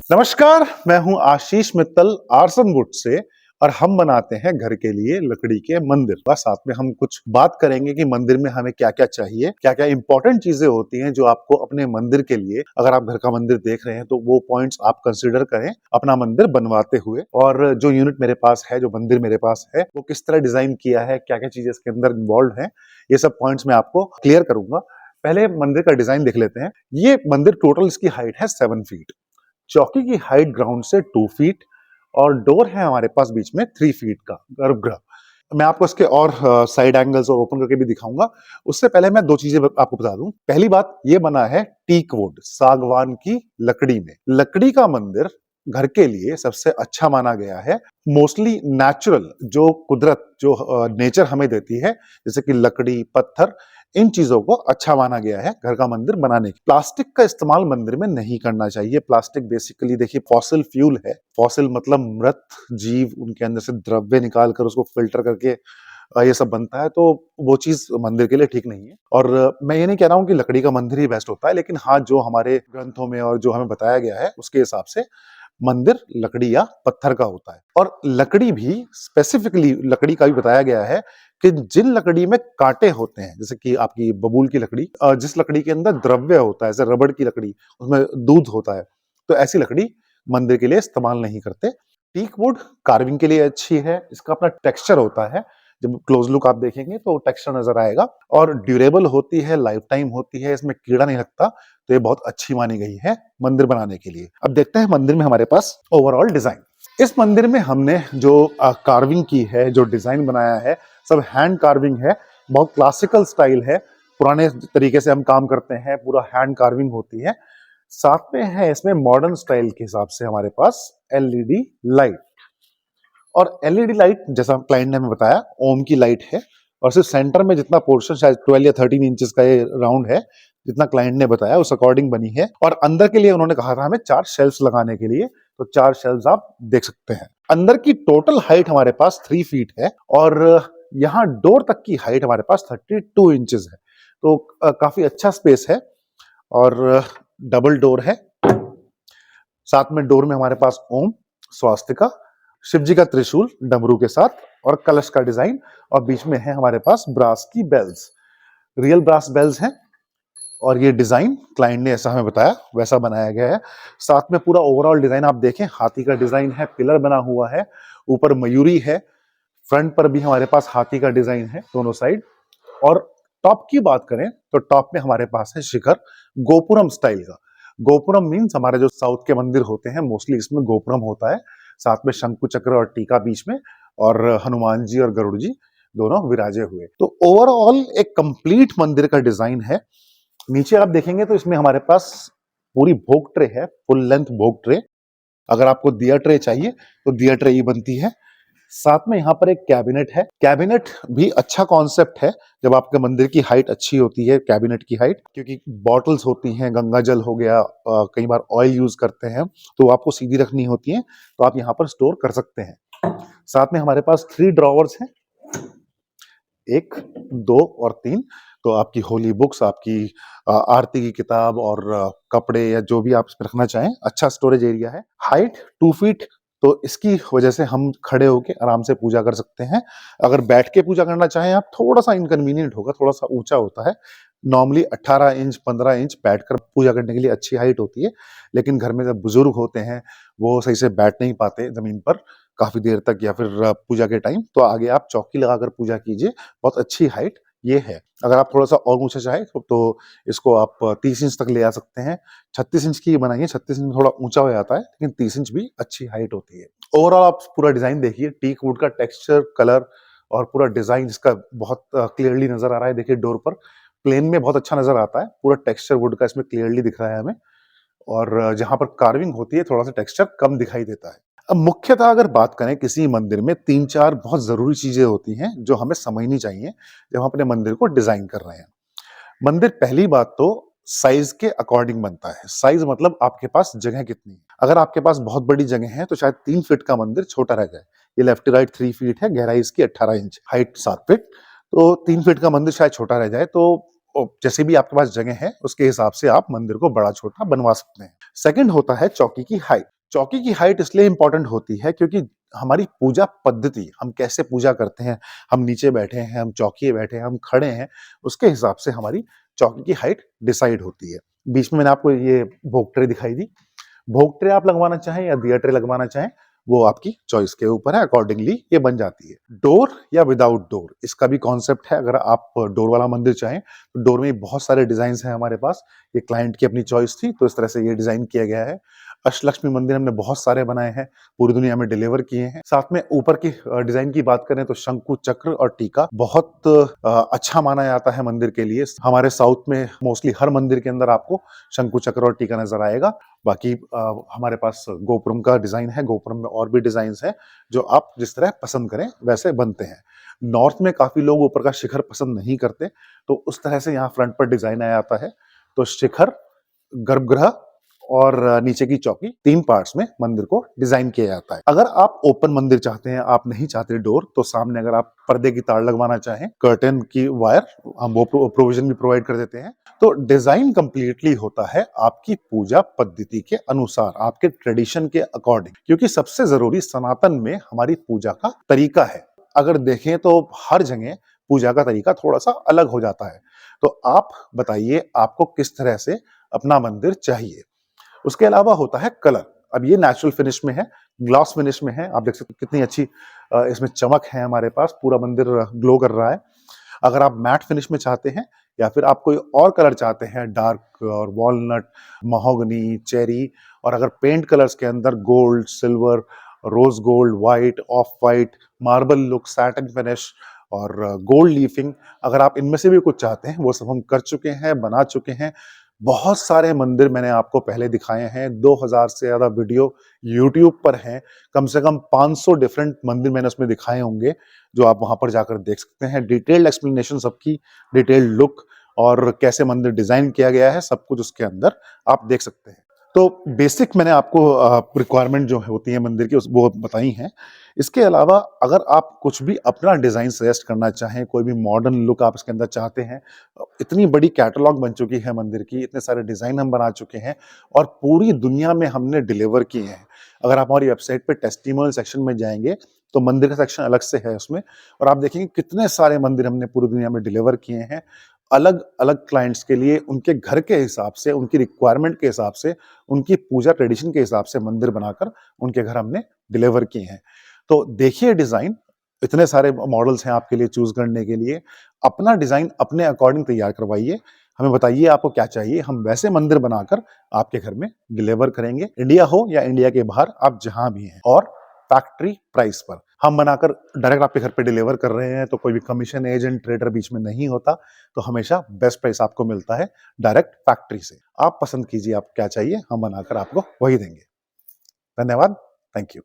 नमस्कार, मैं हूं आशीष मित्तल आर्सन वुड से और हम बनाते हैं घर के लिए लकड़ी के मंदिर। बस साथ में हम कुछ बात करेंगे कि मंदिर में हमें क्या-क्या चाहिए, क्या-क्या इंपॉर्टेंट चीजें होती हैं जो आपको अपने मंदिर के लिए, अगर आप घर का मंदिर देख रहे हैं तो वो पॉइंट्स आप कंसीडर करें अपना मंदिर बनवाते हुए। और जो यूनिट मेरे पास है, जो मंदिर मेरे पास है, वो किस तरह डिजाइन किया है, क्या-क्या चीजें इसके अंदर इन्वॉल्व हैं, ये सब पॉइंट्स मैं आपको क्लियर करूंगा। पहले मंदिर का डिजाइन देख लेते हैं। ये मंदिर टोटल इसकी हाइट है 7 फीट। चौकी की हाइट ग्राउंड से 2 फीट और डोर है हमारे पास बीच में 3 फीट का गर्भगृह। मैं आपको इसके और साइड एंगल्स और ओपन करके भी दिखाऊंगा। उससे पहले मैं दो चीजें आपको बता दूं। पहली बात, ये बना है टीक वुड, सागवान की लकड़ी में। लकड़ी का मंदिर घर के लिए सबसे अच्छा माना गया है। मोस्टली नेचुरल, जो कुदरत, जो नेचर हमें देती है, जैसे कि लकड़ी, पत्थर, इन चीजों को अच्छा माना गया है घर का मंदिर बनाने की। प्लास्टिक का इस्तेमाल मंदिर में नहीं करना चाहिए। प्लास्टिक बेसिकली देखिए फॉसिल फ्यूल है। फॉसिल मतलब मृत जीव, उनके अंदर से द्रव्य निकाल कर उसको फिल्टर करके ये सब बनता है, तो वो चीज मंदिर के लिए ठीक नहीं है। और मैं ये नहीं कह रहा हूँ कि लकड़ी का मंदिर ही बेस्ट होता है, लेकिन हाँ, जो हमारे ग्रंथों में और जो हमें बताया गया है उसके हिसाब से मंदिर लकड़ी या पत्थर का होता है। और लकड़ी भी स्पेसिफिकली लकड़ी का भी बताया गया है कि जिन लकड़ी में कांटे होते हैं, जैसे कि आपकी बबूल की लकड़ी, जिस लकड़ी के अंदर द्रव्य होता है, जैसे रबड़ की लकड़ी, उसमें दूध होता है, तो ऐसी लकड़ी मंदिर के लिए इस्तेमाल नहीं करते। टीक वुड कार्विंग के लिए अच्छी है। इसका अपना टेक्सचर होता है, जब क्लोज लुक आप देखेंगे तो टेक्सचर नजर आएगा। और ड्यूरेबल होती है, लाइफ टाइम होती है, इसमें कीड़ा नहीं लगता, तो ये बहुत अच्छी मानी गई है मंदिर बनाने के लिए। अब देखते हैं मंदिर में हमारे पास ओवरऑल डिजाइन। इस मंदिर में हमने जो कार्विंग की है, जो डिजाइन बनाया है, सब हैंड कार्विंग है। बहुत क्लासिकल स्टाइल है, पुराने तरीके से हम काम करते हैं, पूरा हैंड कार्विंग होती है। साथ में है इसमें मॉडर्न स्टाइल के हिसाब से हमारे पास एलईडी लाइट। और एलईडी लाइट, जैसा क्लाइंट ने हमें बताया, ओम की लाइट है। और सिर्फ सेंटर में जितना पोर्शन, शायद 12 या 13 इंचेस का ये राउंड है, जितना क्लाइंट ने बताया उस अकॉर्डिंग बनी है। और अंदर के लिए उन्होंने कहा था हमें 4 शेल्फ्स लगाने के लिए, तो 4 शेल्फ्स आप देख सकते हैं। अंदर की टोटल हाइट हमारे पास 3 फीट है और यहाँ डोर तक की हाइट हमारे पास 32 इंचेस है, तो काफी अच्छा स्पेस है। और डबल डोर है। साथ में डोर में हमारे पास ओम, स्वास्तिका, शिव जी का त्रिशूल डमरू के साथ और कलश का डिजाइन, और बीच में है हमारे पास ब्रास की बेल्स, रियल ब्रास बेल्स हैं। और ये डिजाइन क्लाइंट ने ऐसा हमें बताया वैसा बनाया गया है। साथ में पूरा ओवरऑल डिजाइन आप देखें, हाथी का डिजाइन है, पिलर बना हुआ है, ऊपर मयूरी है, फ्रंट पर भी हमारे पास हाथी का डिजाइन है दोनों साइड। और टॉप की बात करें तो टॉप में हमारे पास है शिखर, गोपुरम स्टाइल का। गोपुरम मीन्स हमारे जो साउथ के मंदिर होते हैं मोस्टली इसमें गोपुरम होता है। साथ में शंकु चक्र और टीका बीच में, और हनुमान जी और गरुड़ जी दोनों विराजे हुए। तो ओवरऑल एक कंप्लीट मंदिर का डिजाइन है। नीचे आप देखेंगे तो इसमें हमारे पास पूरी भोग ट्रे है, फुल लेंथ भोग ट्रे। अगर आपको दिया ट्रे चाहिए तो दिया ट्रे ही बनती है। साथ में यहाँ पर एक कैबिनेट है। कैबिनेट भी अच्छा कॉन्सेप्ट है जब आपके मंदिर की हाइट अच्छी होती है, कैबिनेट की हाइट, क्योंकि बॉटल्स होती हैं, गंगा जल हो गया, कई बार ऑयल यूज करते हैं, तो आपको सीधी रखनी होती है, तो आप यहाँ पर स्टोर कर सकते हैं। साथ में हमारे पास 3 ड्रॉवर्स हैं, 1, 2 और 3। तो आपकी होली बुक्स, आपकी आरती की किताब और कपड़े या जो भी आप इसमें रखना चाहें, अच्छा स्टोरेज एरिया है। हाइट 2 फीट, तो इसकी वजह से हम खड़े होके आराम से पूजा कर सकते हैं। अगर बैठ के पूजा करना चाहें आप, थोड़ा सा इनकन्वीनियंट होगा, थोड़ा सा ऊंचा होता है। नॉर्मली 18 इंच 15 इंच बैठकर पूजा करने के लिए अच्छी हाइट होती है, लेकिन घर में जब बुजुर्ग होते हैं वो सही से बैठ नहीं पाते जमीन पर काफी देर तक या फिर पूजा के टाइम, तो आगे आप चौकी लगाकर पूजा कीजिए, बहुत अच्छी हाइट ये है। अगर आप थोड़ा सा और ऊंचा चाहें तो इसको आप 30 इंच तक ले आ सकते हैं। 36 इंच की बनाइए, 36 इंच थोड़ा ऊंचा हो जाता है, लेकिन 30 इंच भी अच्छी हाइट होती है। ओवरऑल आप पूरा डिजाइन देखिए, टीक वुड का टेक्सचर, कलर और पूरा डिजाइन इसका बहुत क्लियरली नजर आ रहा है। देखिए डोर पर प्लेन में बहुत अच्छा नजर आता है, पूरा टेक्सचर वुड का इसमें क्लियरली दिख रहा है हमें। और जहां पर कार्विंग होती है थोड़ा सा टेक्सचर कम दिखाई देता है। अब मुख्यतः अगर बात करें, किसी मंदिर में 3-4 बहुत जरूरी चीजें होती हैं जो हमें समझनी चाहिए जब हम अपने मंदिर को डिजाइन कर रहे हैं। मंदिर पहली बात तो साइज के अकॉर्डिंग बनता है। साइज मतलब आपके पास जगह कितनी है। अगर आपके पास बहुत बड़ी जगह है तो शायद 3 फीट का मंदिर छोटा रह जाए। ये लेफ्ट टू राइट 3 फीट है, गहराई इसकी 18 इंच, हाइट 7 फीट, तो 3 फीट का मंदिर शायद छोटा रह जाए। तो जैसे भी आपके पास जगह है उसके हिसाब से आप मंदिर को बड़ा छोटा बनवा सकते हैं। सेकंड होता है चौकी की हाइट। चौकी की हाइट इसलिए इंपॉर्टेंट होती है क्योंकि हमारी पूजा पद्धति, हम कैसे पूजा करते हैं, हम नीचे बैठे हैं, हम चौकी बैठे हैं, हम खड़े हैं, उसके हिसाब से हमारी चौकी की हाइट डिसाइड होती है। बीच में मैंने आपको ये भोग ट्रे दिखाई दी। भोग ट्रे आप लगवाना चाहें या दिया ट्रे लगवाना चाहें, वो आपकी चॉइस के ऊपर है, अकॉर्डिंगली ये बन जाती है। डोर या विदाउट डोर, इसका भी कॉन्सेप्ट है। अगर आप डोर वाला मंदिर चाहें तो डोर में बहुत सारे डिजाइन हैं हमारे पास। ये क्लाइंट की अपनी चॉइस थी, तो इस तरह से ये डिजाइन किया गया है। अष्टलक्ष्मी मंदिर हमने बहुत सारे बनाए हैं, पूरी दुनिया में डिलीवर किए हैं। साथ में ऊपर की डिजाइन की बात करें तो शंकु, चक्र और टीका बहुत अच्छा माना जाता है मंदिर के लिए। हमारे साउथ में मोस्टली हर मंदिर के अंदर आपको शंकु, चक्र और टीका नजर आएगा। बाकी हमारे पास गोपुरम का डिजाइन है, गोपुरम में और भी डिजाइन हैं जो आप जिस तरह पसंद करें वैसे बनते हैं। नॉर्थ में काफी लोग ऊपर का शिखर पसंद नहीं करते, तो उस तरह से यहाँ फ्रंट पर डिजाइन आया आता है। तो शिखर, गर्भगृह और नीचे की चौकी, 3 पार्ट्स में मंदिर को डिजाइन किया जाता है। अगर आप ओपन मंदिर चाहते हैं, आप नहीं चाहते डोर, तो सामने अगर आप पर्दे की तार लगवाना चाहें, कर्टन की वायर, हम वो प्रोविजन भी प्रोवाइड कर देते हैं। तो डिजाइन कंप्लीटली होता है आपकी पूजा पद्धति के अनुसार, आपके ट्रेडिशन के अकॉर्डिंग, क्योंकि सबसे जरूरी सनातन में हमारी पूजा का तरीका है। अगर देखें तो हर जगह पूजा का तरीका थोड़ा सा अलग हो जाता है। तो आप बताइए आपको किस तरह से अपना मंदिर चाहिए। उसके अलावा होता है कलर। अब ये नेचुरल फिनिश में है, ग्लास फिनिश में है। आप देख सकते हैं कितनी अच्छी इसमें चमक है, हमारे पास पूरा मंदिर ग्लो कर रहा है। अगर आप मैट फिनिश में चाहते हैं या फिर आप कोई और कलर चाहते हैं, डार्क और वॉलनट, महोगनी, चेरी, और अगर पेंट कलर्स के अंदर gold, silver, rose gold, white, off white, marble look, satin finish और गोल्ड लीफिंग, अगर आप इनमें से भी कुछ चाहते हैं, वो सब हम कर चुके हैं, बना चुके हैं। बहुत सारे मंदिर मैंने आपको पहले दिखाए हैं, 2000 से ज्यादा वीडियो यूट्यूब पर हैं। कम से कम 500 डिफरेंट मंदिर मैंने उसमें दिखाए होंगे, जो आप वहां पर जाकर देख सकते हैं। डिटेल्ड एक्सप्लेनेशन सबकी, डिटेल्ड लुक और कैसे मंदिर डिजाइन किया गया है, सब कुछ उसके अंदर आप देख सकते हैं। तो बेसिक मैंने आपको रिक्वायरमेंट जो होती है मंदिर की वो बताई हैं। इसके अलावा अगर आप कुछ भी अपना डिजाइन सजेस्ट करना चाहें, कोई भी मॉडर्न लुक आप इसके अंदर चाहते हैं, इतनी बड़ी कैटलॉग बन चुकी है मंदिर की, इतने सारे डिजाइन हम बना चुके हैं और पूरी दुनिया में हमने डिलीवर किए हैं। अगर आप हमारी वेबसाइट पे टेस्टिमोनियल सेक्शन में जाएंगे तो मंदिर का सेक्शन अलग से है उसमें, और आप देखेंगे कितने सारे मंदिर हमने पूरी दुनिया में डिलीवर किए हैं, अलग अलग क्लाइंट्स के लिए, उनके घर के हिसाब से, उनकी रिक्वायरमेंट के हिसाब से, उनकी पूजा ट्रेडिशन के हिसाब से मंदिर बनाकर उनके घर हमने डिलीवर किए हैं। तो देखिए डिजाइन, इतने सारे मॉडल्स हैं आपके लिए चूज करने के लिए। अपना डिजाइन अपने अकॉर्डिंग तैयार करवाइए, हमें बताइए आपको क्या चाहिए, हम वैसे मंदिर बनाकर आपके घर में डिलीवर करेंगे, इंडिया हो या इंडिया के बाहर, आप जहां भी हैं। और फैक्ट्री प्राइस पर हम बनाकर डायरेक्ट आपके घर पे डिलीवर कर रहे हैं, तो कोई भी कमीशन, एजेंट, ट्रेडर बीच में नहीं होता। तो हमेशा बेस्ट प्राइस आपको मिलता है डायरेक्ट फैक्ट्री से। आप पसंद कीजिए आप क्या चाहिए, हम बनाकर आपको वही देंगे। धन्यवाद, थैंक यू।